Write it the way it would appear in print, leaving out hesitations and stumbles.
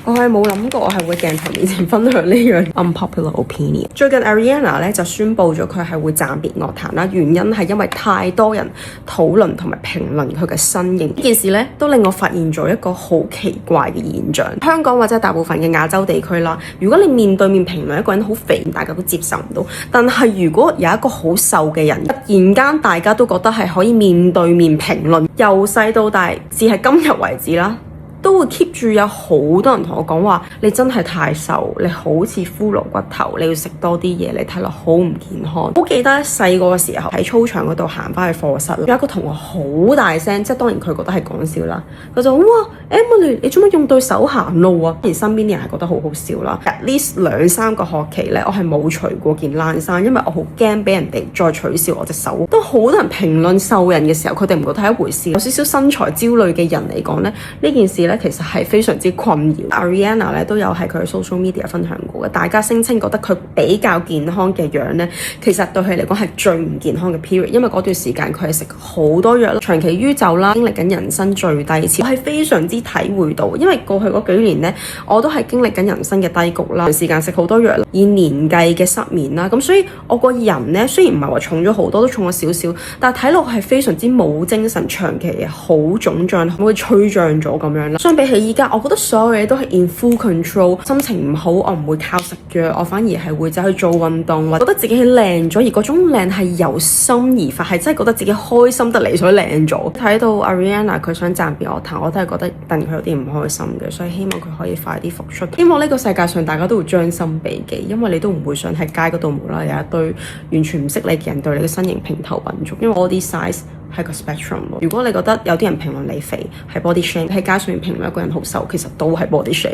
我係冇諗過我係會鏡頭面前分享呢樣 unpopular opinion。最近 Ariana 咧就宣布咗佢係會暫別樂壇啦，原因係因為太多人討論同埋評論佢嘅身形。呢件事咧都令我發現咗一個好奇怪嘅現象。香港或者大部分嘅亞洲地區啦，如果你面對面評論一個人好肥，大家都接受唔到。但係如果有一個好瘦嘅人，突然間大家都覺得係可以面對面評論，由細到大，至係今日為止啦，都會 keep 住有好多人同我講話，你真係太瘦，你好似骷髏骨頭，你要食多啲嘢，你睇落好唔健康。好記得細個嘅時候喺操場嗰度行翻去課室，有一個同學好大聲，即係當然佢覺得係講笑啦，佢就話：哇 Emily， 你做乜用對手行路啊？而身邊啲人係覺得好好笑啦。At least 2-3個學期咧，我係冇除過件冷衫，因為我好驚俾人哋再取笑我隻手。當好多人評論瘦人嘅時候，佢哋唔覺得係一回事。有少少身材焦慮嘅人嚟講咧，呢件事咧其實係非常之困擾。Ariana 咧都有喺佢嘅 social media 分享過嘅，大家聲稱覺得佢比較健康嘅樣咧，其實對佢嚟講係最唔健康嘅 period， 因為嗰段時間佢係食好多藥啦，長期酗酒啦，經歷緊人生最低潮。我係非常之體會到，因為過去嗰幾年咧，我都係經歷緊人生嘅低谷啦，時間食好多藥啦，以年計嘅失眠啦，咁所以我個人咧雖然唔係話重咗好多，都重咗少少，但係睇落係非常之冇精神，長期好腫脹，會吹脹咗咁樣啦。相比起依家，我覺得所有嘢都係 in full control。心情唔好，我唔會靠食藥，我反而係會走去做運動，或者覺得自己係靚咗，而嗰種靚係由心而發，係真係覺得自己開心得嚟，所以靚咗。睇到 Ariana 佢想暫別樂壇，我都係覺得戥佢有啲唔開心嘅，所以希望佢可以快啲復出。希望呢個世界上大家都會將心比己，因為你都唔會想喺街嗰度無啦啦有一堆完全唔識你嘅人對你嘅身形評頭品足，因為 body size係個 spectrum。如果你覺得有啲人評論你肥係 body shame，喺街上面評論一個人好瘦，其實都係 body shame。